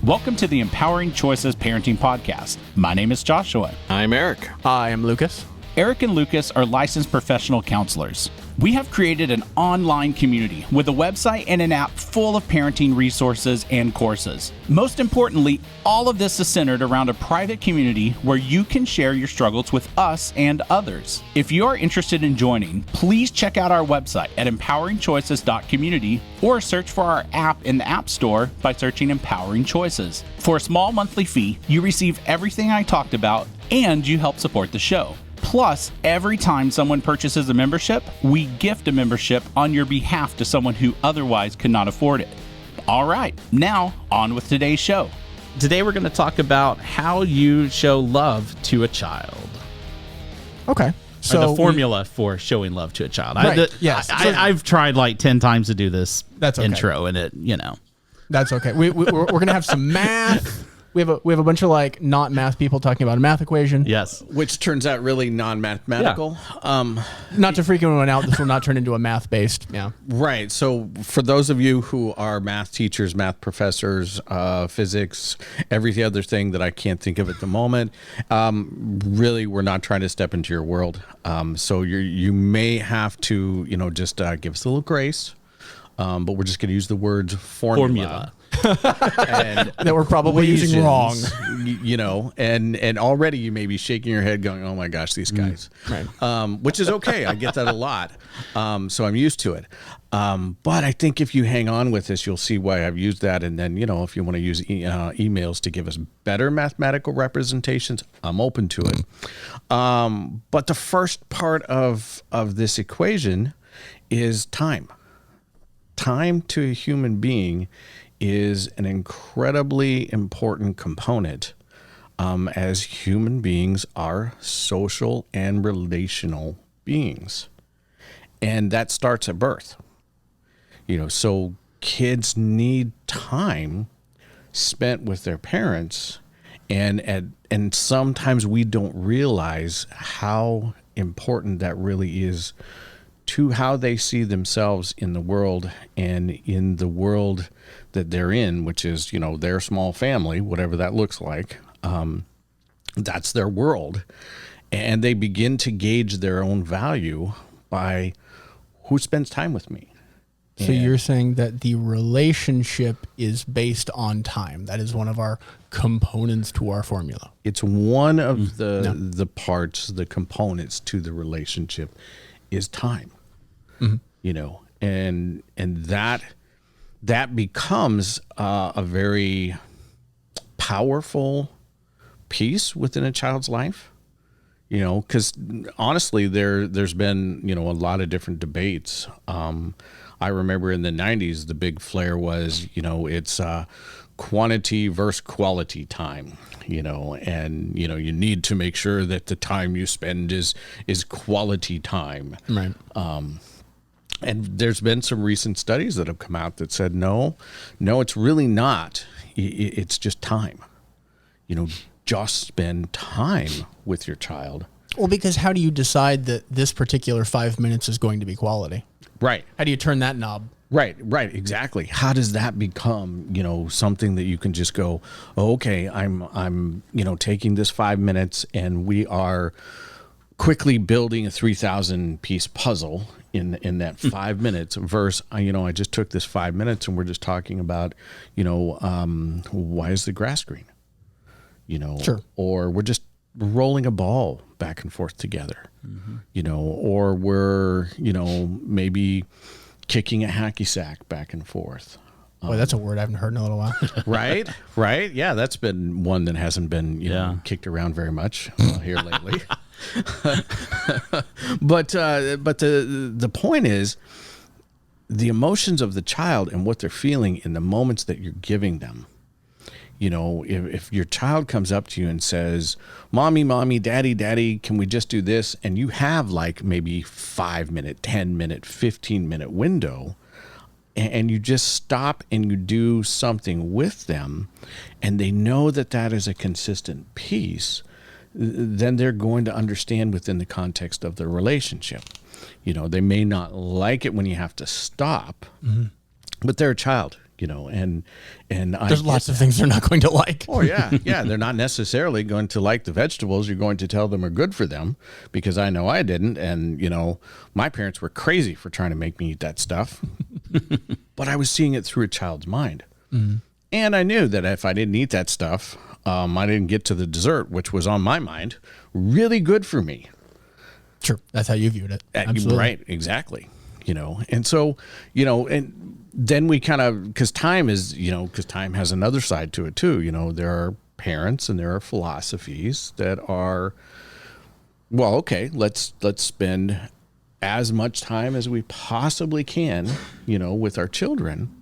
Welcome to the Empowering Choices Parenting Podcast. My name is Joshua. I'm Erik. I am Lucas. Erik and Lucas are licensed professional counselors. We have created an online community with a website and an app full of parenting resources and courses. Most importantly, all of this is centered around a private community where you can share your struggles with us and others. If you are interested in joining, please check out our website at empoweringchoices.community or search for our app in the App Store by searching Empowering Choices. For a small monthly fee, you receive everything I talked about and you help support the show. Plus, every time someone purchases a membership, we gift a membership on your behalf to someone who otherwise could not afford it. All right, now on with today's show. Today we're going to talk about how you show love to a child. Okay. So or the formula for showing love to a child. Right, yes. I've tried like 10 times to do this That's okay. intro, and it, you know. That's okay. We're going to have some math. We have a bunch of like not math people talking about a math equation. Yes. Which turns out really non-mathematical. Yeah. Not to freak anyone out, this will not turn into a math-based, yeah. Right. So for those of you who are math teachers, math professors, physics, every other thing that I can't think of at the moment, really we're not trying to step into your world. So you may have to, just give us a little grace. But we're just going to use the words formula. And that we're probably using wrong. And already you may be shaking your head going, oh my gosh, these guys. Right. Which is okay. I get that a lot. So I'm used to it. But I think if you hang on with this, you'll see why I've used that. And then, if you want to use emails to give us better mathematical representations, I'm open to it. But the first part of this equation is time. Time to a human being is an incredibly important component, as human beings are social and relational beings. And that starts at birth. So kids need time spent with their parents, and sometimes we don't realize how important that really is to how they see themselves in the world and in the world that they're in, which is, their small family, whatever that looks like. That's their world. And they begin to gauge their own value by who spends time with me. So you're saying that the relationship is based on time. That is one of our components to our formula. It's one of the parts, the components to the relationship is time. Mm-hmm. And that becomes a very powerful piece within a child's life, because honestly, there's been, a lot of different debates. I remember in the 90s, the big flare was, it's quantity versus quality time, and, you need to make sure that the time you spend is quality time. Right. And there's been some recent studies that have come out that said, no, it's really not. It's just time. Just spend time with your child. Well, because how do you decide that this particular 5 minutes is going to be quality? Right. How do you turn that knob? Right, exactly. How does that become, something that you can just go, oh, okay, I'm taking this 5 minutes and we are quickly building a 3,000 piece puzzle in that 5 minutes versus, I just took this 5 minutes and we're just talking about, why is the grass green? Sure. Or we're just rolling a ball back and forth together, or we're, maybe kicking a hacky sack back and forth. Boy, that's a word I haven't heard in a little while. Right. Yeah, that's been one that hasn't been kicked around very much here lately. But the point is the emotions of the child and what they're feeling in the moments that you're giving them. If your child comes up to you and says, mommy, daddy, can we just do this? And you have like maybe 5 minute, 10 minute, 15-minute window, and you just stop and you do something with them, and they know that is a consistent piece, then they're going to understand within the context of their relationship. They may not like it when you have to stop, but they're a child. and There's lots of things they're not going to like. Oh yeah. They're not necessarily going to like the vegetables you're going to tell them are good for them, because I know I didn't. And, my parents were crazy for trying to make me eat that stuff, but I was seeing it through a child's mind. Mm-hmm. And I knew that if I didn't eat that stuff, I didn't get to the dessert, which was on my mind, really good for me. Sure. That's how you viewed it. Absolutely. Right. Exactly. And so, and then we kind of, because time has another side to it too. There are parents and there are philosophies that are, well, okay, let's spend as much time as we possibly can, with our children.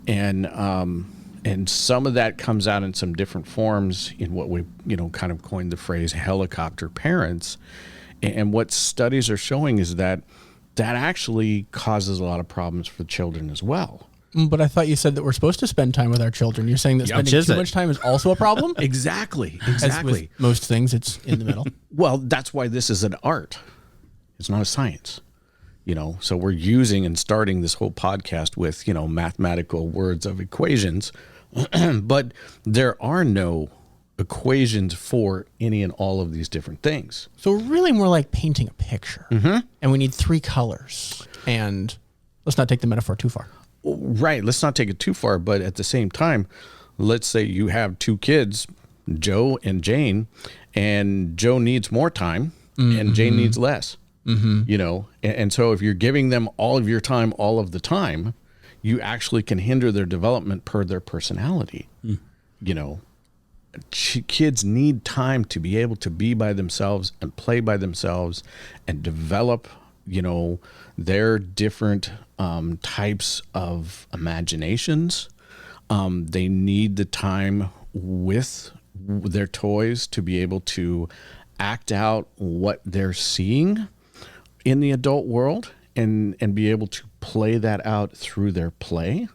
And some of that comes out in some different forms in what we, kind of coined the phrase helicopter parents. And what studies are showing is that actually causes a lot of problems for children as well. But I thought you said that we're supposed to spend time with our children. You're saying that spending too much time is also a problem? Exactly. As with most things, it's in the middle. Well, that's why this is an art. It's not a science. So we're using and starting this whole podcast with, mathematical words of equations, but there are no equations for any and all of these different things. So we're really more like painting a picture. Mm-hmm. And we need 3 colors. And let's not take the metaphor too far. Right. Let's not take it too far. But at the same time, let's say you have 2 kids, Joe and Jane, and Joe needs more time and Jane needs less. Mm-hmm. And so if you're giving them all of your time all of the time, you actually can hinder their development per their personality. Kids need time to be able to be by themselves and play by themselves and develop, their different types of imaginations. They need the time with their toys to be able to act out what they're seeing in the adult world and be able to play that out through their play,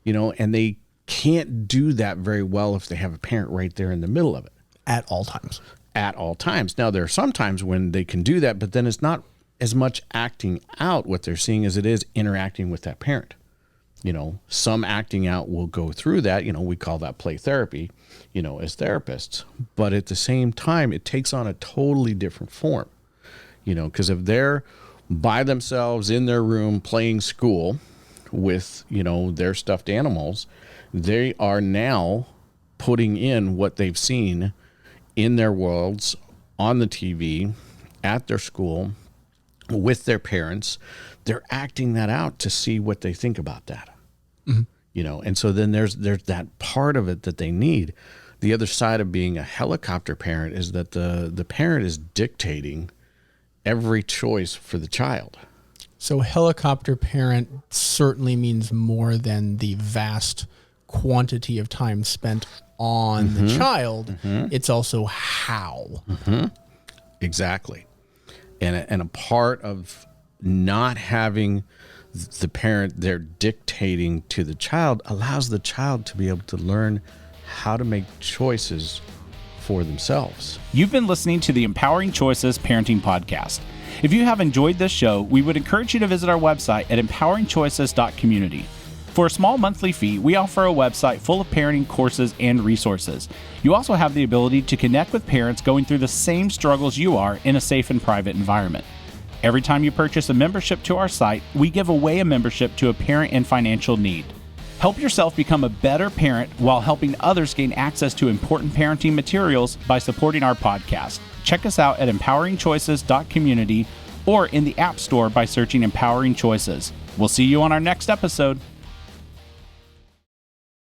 and they can't do that very well if they have a parent right there in the middle of it. At all times. At all times. Now, there are some times when they can do that, but then it's not as much acting out what they're seeing as it is interacting with that parent. Some acting out will go through that. We call that play therapy, as therapists. But at the same time, it takes on a totally different form, because if they're by themselves in their room playing school with, their stuffed animals, they are now putting in what they've seen in their worlds, on the TV, at their school, with their parents. They're acting that out to see what they think about that. Mm-hmm. And so then there's that part of it that they need. The other side of being a helicopter parent is that the parent is dictating every choice for the child. So helicopter parent certainly means more than the vast quantity of time spent on the child. Mm-hmm. It's also how. Mm-hmm. Exactly. And a part of not having the parent there dictating to the child allows the child to be able to learn how to make choices for themselves. You've been listening to the Empowering Choices Parenting Podcast. If you have enjoyed this show, we would encourage you to visit our website at empoweringchoices.community. For a small monthly fee, we offer a website full of parenting courses and resources. You also have the ability to connect with parents going through the same struggles you are in a safe and private environment. Every time you purchase a membership to our site, we give away a membership to a parent in financial need. Help yourself become a better parent while helping others gain access to important parenting materials by supporting our podcast. Check us out at empoweringchoices.community or in the App Store by searching Empowering Choices. We'll see you on our next episode.